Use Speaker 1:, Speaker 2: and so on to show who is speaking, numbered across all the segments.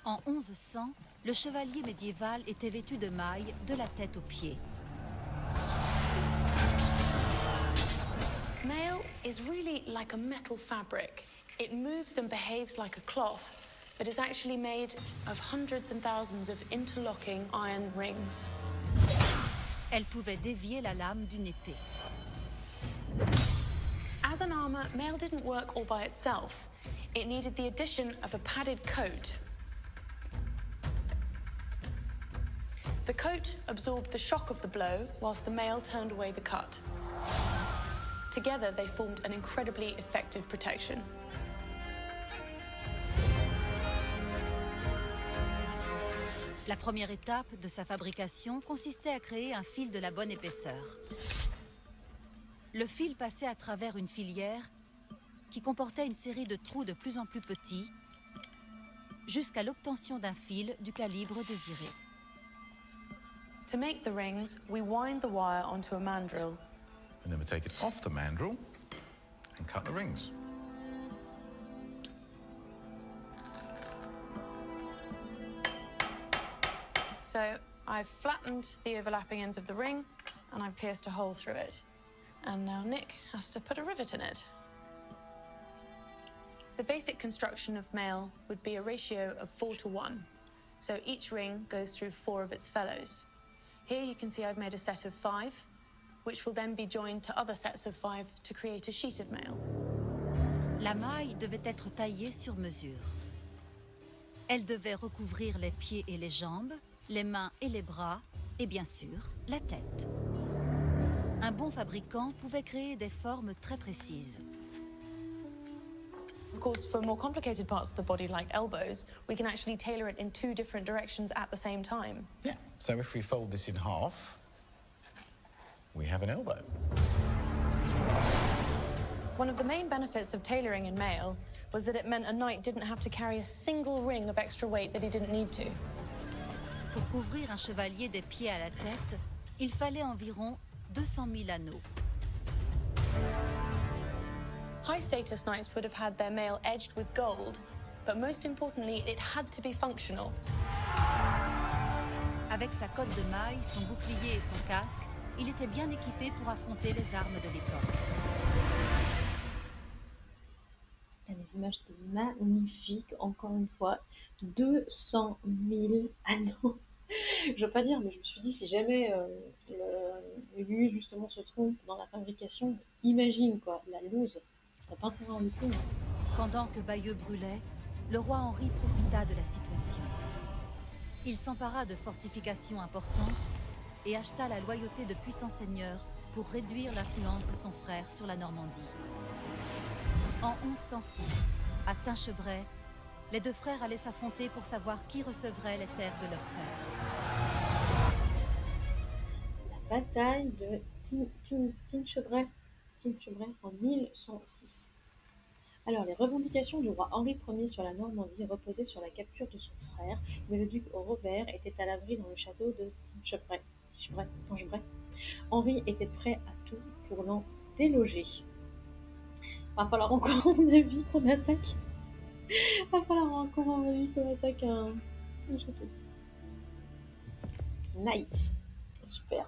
Speaker 1: En 1100, le chevalier médiéval était vêtu de mailles de la tête aux pieds.
Speaker 2: Mail is really like a metal fabric. It moves and behaves like a cloth, but is actually made of hundreds and thousands of interlocking iron rings.
Speaker 1: Elle pouvait dévier la lame d'une épée.
Speaker 2: As an armor, mail didn't work all by itself. It needed the addition of a padded coat. The coat absorbed the shock of the blow, whilst the mail turned away the cut. Together, they formed an incredibly effective protection.
Speaker 1: La première étape de sa fabrication consistait à créer un fil de la bonne épaisseur. Le fil passait à travers une filière qui comportait une série de trous de plus en plus petits jusqu'à l'obtention d'un fil du calibre désiré.
Speaker 2: To make the rings, we wind the wire onto a mandrel.
Speaker 3: And then we take it off the mandrel and cut the rings.
Speaker 2: So I've flattened the overlapping ends of the ring and I've pierced a hole through it. And now Nick has to put a rivet in it. The basic construction of mail would be a ratio of 4:1. So each ring goes through 4 of its fellows. Here you can see I've made a set of 5, which will then be joined to other sets of 5 to create a sheet of mail.
Speaker 1: La maille devait être taillée sur mesure. Elle devait recouvrir les pieds et les jambes, les mains et les bras, et bien sûr, la tête. Un bon fabricant pouvait créer des formes très précises.
Speaker 2: Of course, for more complicated parts of the body like elbows, we can actually tailor it in 2 different directions at the same time.
Speaker 3: Yeah. So if we fold this in half, we have an elbow.
Speaker 2: One of the main benefits of tailoring in mail was that it meant a knight didn't have to carry a single ring of extra weight that he didn't need to.
Speaker 1: Pour couvrir un chevalier des pieds à la tête, il fallait environ 200 000 anneaux.
Speaker 2: High-status knights would have had their mail edged with gold, but most importantly, it had to be functional.
Speaker 1: Avec sa cotte de maille, son bouclier et son casque, il était bien équipé pour affronter les armes de l'époque.
Speaker 4: Les images étaient magnifiques, encore une fois. 200 000 anneaux. Je veux pas dire, mais je me suis dit, si jamais l'aiguille justement se trompe dans la fabrication, imagine quoi, la loose. T'as pas intérêt à en coup.
Speaker 1: Pendant que Bayeux brûlait, le roi Henri profita de la situation. Il s'empara de fortifications importantes et acheta la loyauté de puissants seigneurs pour réduire l'influence de son frère sur la Normandie. En 1106, à Tinchebray, les 2 frères allaient s'affronter pour savoir qui recevrait les terres de leur père.
Speaker 4: La bataille de Tinchebray en 1106. Alors, les revendications du roi Henri Ier sur la Normandie reposaient sur la capture de son frère, mais le duc Robert était à l'abri dans le château de Tinchebray. Henri était prêt à tout pour l'en déloger. Va falloir encore, à mon avis, qu'on attaque. Va falloir encore, à mon avis, qu'on attaque un château. Nice. Super.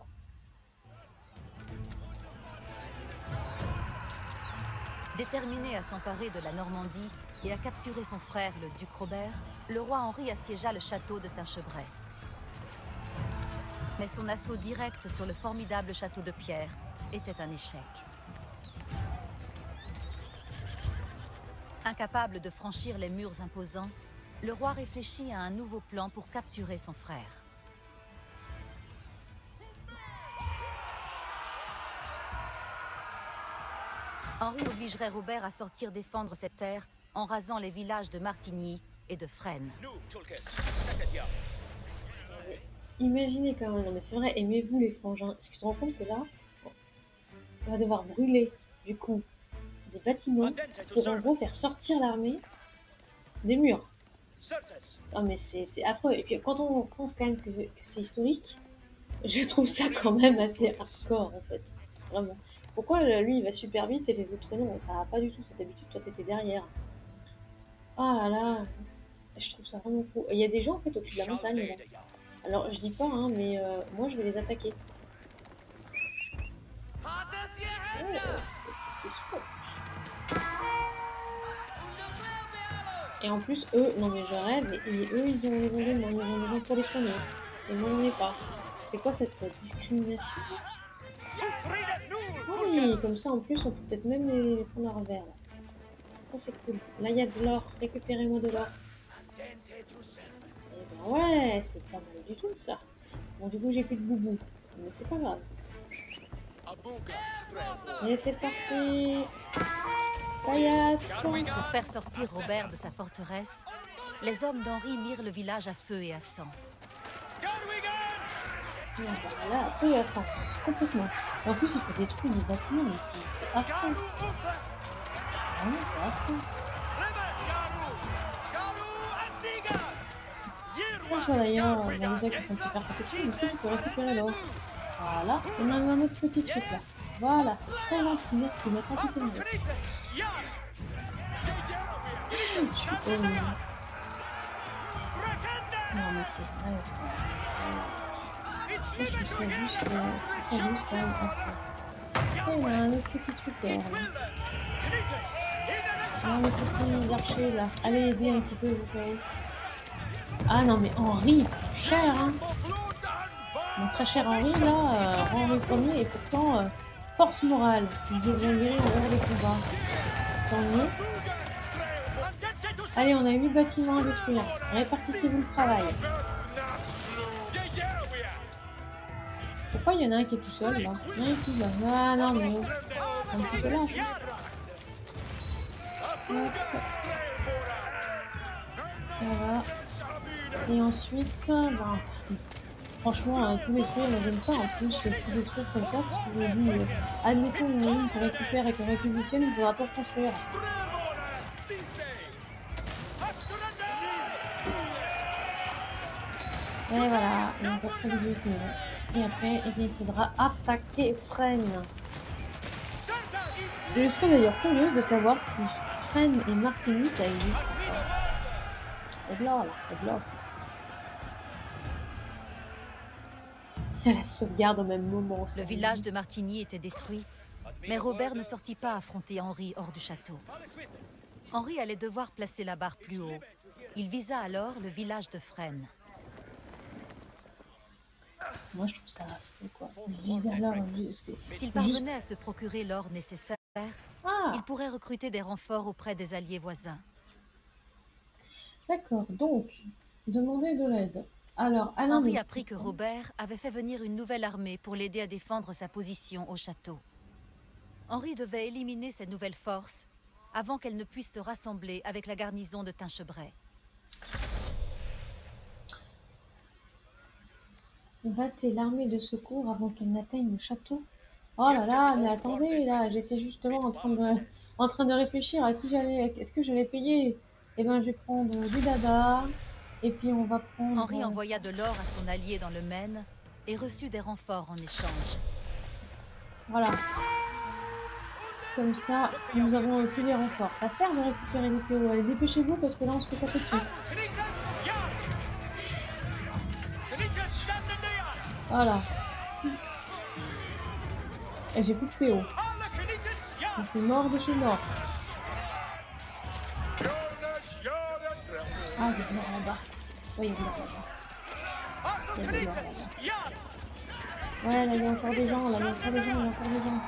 Speaker 1: Déterminé à s'emparer de la Normandie et à capturer son frère, le duc Robert, le roi Henri assiégea le château de Tinchebray. Mais son assaut direct sur le formidable château de pierre était un échec. Incapable de franchir les murs imposants, le roi réfléchit à un nouveau plan pour capturer son frère. Henri obligerait Robert à sortir défendre cette terre en rasant les villages de Martigny et de Fresnes.
Speaker 4: Imaginez quand même, non mais c'est vrai, aimez-vous les frangins. Est-ce que tu te rends compte que là, on va devoir brûler, du coup, des bâtiments pour en gros faire sortir l'armée des murs. Non mais c'est affreux. Et puis quand on pense quand même que c'est historique, je trouve ça quand même assez hardcore en fait. Vraiment. Pourquoi lui il va super vite et les autres non? Ça va pas du tout cette habitude. Toi t'étais derrière. Ah là là. Je trouve ça vraiment fou. Il y a des gens en fait au-dessus de la montagne là. Alors je dis pas, hein, mais moi je vais les attaquer. Oh, t'es sûr en plus. Et en plus, eux, non mais je rêve, et eux ils ont les vendus, moi ils ont les gens pour les soigner. Et moi j'en ai pas. C'est quoi cette discrimination? Oui, comme ça en plus on peut peut-être même les prendre à revers là. Ça c'est cool. Là il y a de l'or, récupérez-moi de l'or. Et ben ouais, c'est pas mal du tout ça. Bon du coup j'ai plus de boubou, mais c'est pas grave. Et c'est parti. Paillasse.
Speaker 1: Pour faire sortir Robert de sa forteresse, les hommes d'Henri mirent le village à feu et à sang.
Speaker 4: Là, feu et à sang, complètement. Et en plus il faut détruire les bâtiments, mais c'est affreux. Vraiment c'est affreux. Toi d'ailleurs, Malouza qui est en train de se faire protection, est-ce que tu peux récupérer l'or? Voilà, on a un autre petit truc là. Voilà, c'est très gentil, merci, mais quand tu peux me dire. Je suis pas une... Non mais c'est vrai, c'est vrai. Je trouve ça juste très juste quand même. Oh, on a un autre petit truc d'or là. Non, les petits archers là. Allez aider un petit peu, vous pouvez. Ah non mais Henri, cher hein. Mon très cher Henri là, Henri Ier et pourtant force morale. Ils devraient virer envers les combats. Tant mieux. Allez, on a 8 bâtiments à détruire. Répartissez-vous le travail. Pourquoi il y en a un qui est tout seul là? Non, ici là. Ah non mais un petit peu lâche. Voilà. Et ensuite, ben, franchement, tout détruire, moi j'aime pas en plus tout détruire comme ça, parce que je me dis, admettons une ligne qu'on récupère et qu'on réquisitionne, il faudra pas construire. Et voilà, donc après les 18 000. Et après, il faudra attaquer Fresnes. Je serais d'ailleurs curieuse de savoir si Fresnes et Martigny ça existe encore. Et de l'or là, et de l'or. Il y a la sauvegarde au même moment.
Speaker 1: Le village de Martigny était détruit, mais Robert ne sortit pas affronter Henri hors du château. Henri allait devoir placer la barre plus haut. Il visa alors le village de Fresnes.
Speaker 4: Moi je trouve ça affreux quoi. Il vise alors.
Speaker 1: S'il parvenait à se procurer l'or nécessaire, il pourrait recruter des renforts auprès des alliés voisins.
Speaker 4: D'accord, donc, demander de l'aide. Alors,
Speaker 1: Henri apprit que Robert avait fait venir une nouvelle armée pour l'aider à défendre sa position au château. Henri devait éliminer ces nouvelles forces avant qu'elles ne puissent se rassembler avec la garnison de Tinchebray.
Speaker 4: Battez l'armée de secours avant qu'elle n'atteigne le château. Oh là là, mais attendez, là, j'étais justement en train de réfléchir à qui j'allais, est-ce que j'allais payer? Eh ben, je vais prendre du dada, et puis on va prendre...
Speaker 1: Henri envoya de l'or à son allié dans le Maine et reçut des renforts en échange.
Speaker 4: Voilà. Comme ça, nous avons aussi les renforts. Ça sert de récupérer les PO. Allez, dépêchez-vous parce que là, on se fait taper dessus. Voilà. Et j'ai plus de PO. C'est mort de chez mort. Ah, il y a de l'or là-bas. Oui, il y a de l'or là-bas. Il y a de l'or là-bas. Ouais, là, il y a encore des gens. Là, il y a encore des gens. Il y a encore des gens.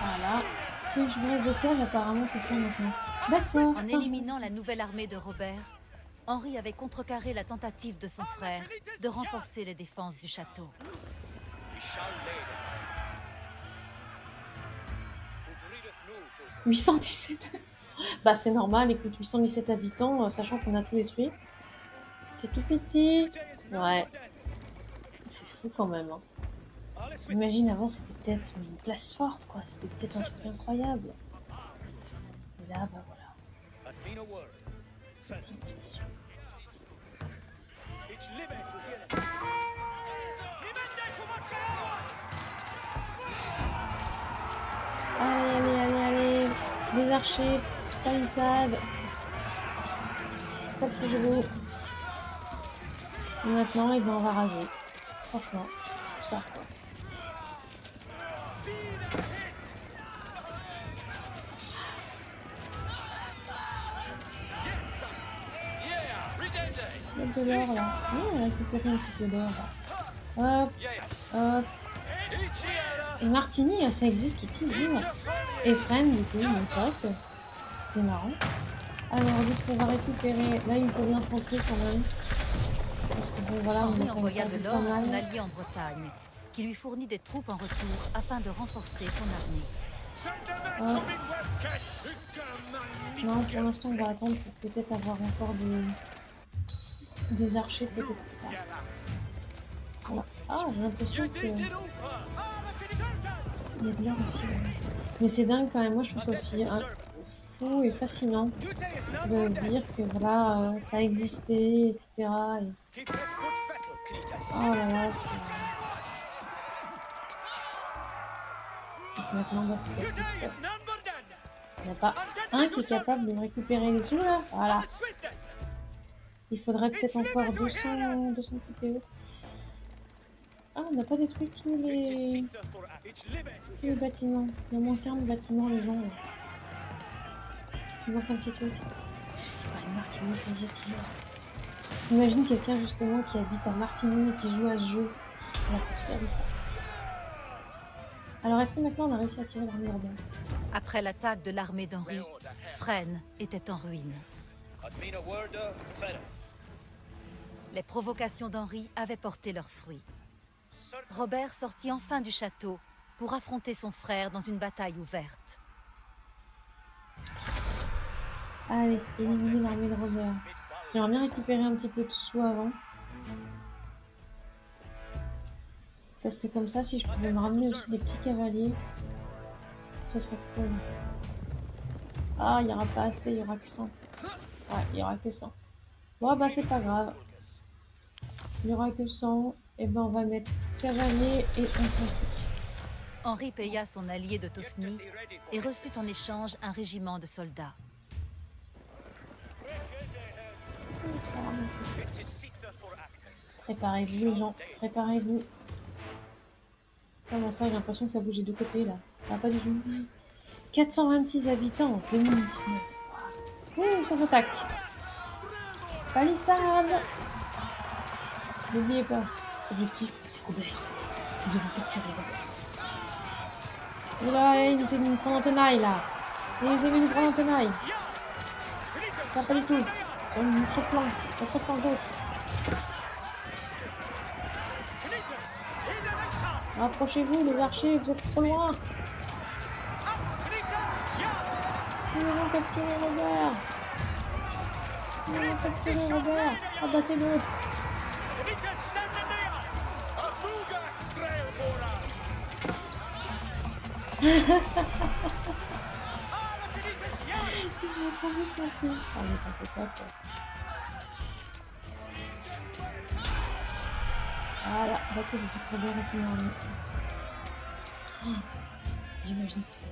Speaker 4: Voilà. Tiens, je vais blocage, apparemment, c'est ça maintenant. D'accord.
Speaker 1: En éliminant la nouvelle armée de Robert, Henri avait contrecarré la tentative de son frère de renforcer les défenses du château.
Speaker 4: 817. Bah c'est normal, écoute, 817 habitants, sachant qu'on a tout détruit. C'est tout petit. Ouais. C'est fou quand même. Hein. Imagine avant c'était peut-être une place forte quoi, c'était peut-être un truc incroyable. Et là bah voilà. Allez, allez, allez, allez. Des archers. palissade. Pas de genou. Et maintenant, eh ben, on va raser. Franchement, ça. Il y a de l'or là. Oui, on a récupéré un petit peu d'or là. Hop, hop. Et Martini, ça existe toujours. Et Fren, du coup, mais c'est vrai que c'est marrant. Alors, du coup, on va récupérer. Là, il me faut de l'infanterie quand même. Parce que bon, voilà, on
Speaker 1: Henri
Speaker 4: a quand même
Speaker 1: envoya de
Speaker 4: perdu pas
Speaker 1: l'or à son
Speaker 4: mal.
Speaker 1: allié en Bretagne, qui lui fournit des troupes en retour afin de renforcer son armée.
Speaker 4: Hop. Non, pour l'instant, on va attendre pour peut-être avoir encore des archers peut-être plus tard. Voilà. Ah, j'ai l'impression que il y a de l'or aussi. Mais c'est dingue quand même. Moi, je trouve ça aussi fou et fascinant de se dire que voilà, ça a existé, etc. Et... oh là là, c'est... donc maintenant, bah, c'est pas plus fort. Il n'y a pas un qui est capable de récupérer les sous là. Voilà. Il faudrait peut-être encore 200 TPE. Ah, on n'a pas détruit tous les bâtiments. Il y a moins qu'un de bâtiments, les gens. Là. Il manque un petit truc. C'est fou, les Martigny, ça existe toujours. Imagine quelqu'un justement qui habite à Martigny et qui joue à ce jeu. On va faire ça. Alors, est-ce que maintenant on a réussi à tirer l'armée urbaine?
Speaker 1: Après l'attaque de l'armée d'Henri, Fresnes était en ruine. Les provocations d'Henri avaient porté leurs fruits. Robert sortit enfin du château pour affronter son frère dans une bataille ouverte.
Speaker 4: Allez, éliminer l'armée de Robert. J'aimerais bien récupérer un petit peu de sous avant. Parce que comme ça, si je pouvais me ramener aussi des petits cavaliers, ce serait cool. Ah, il n'y aura pas assez, il n'y aura que 100. Ouais, il n'y aura que 100. Bon, bah c'est pas grave. Il n'y aura que 100. Et ben on va mettre cavalier et infanterie.
Speaker 1: Henri paya son allié de Tosny et reçut en échange un régiment de soldats.
Speaker 4: Préparez-vous les gens, préparez-vous. Comment ça, j'ai l'impression que ça bougeait de côté là. Ah, pas du tout. 426 habitants en 2019. Ouh, ça s'attaque. Palissade. N'oubliez pas, objectif, c'est Robert. Nous devons capturer Robert. Oula, il essaie de nous prendre en tenaille là. Il essaie de nous prendre en tenaille. Ça pas du tout. Notre flanc gauche. Rapprochez-vous les archers, vous êtes trop loin. Nous allons capturer Robert. Nous allons capturer Robert. Abattez-le. Ah mais c'est un peu ça quoi. Voilà, bateau de Robert et son armée. Oh, j'imagine que c'est...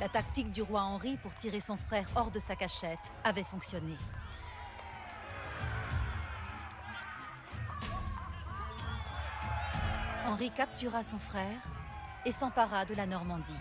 Speaker 1: La tactique du roi Henri pour tirer son frère hors de sa cachette avait fonctionné. Henri captura son frère et s'empara de la Normandie.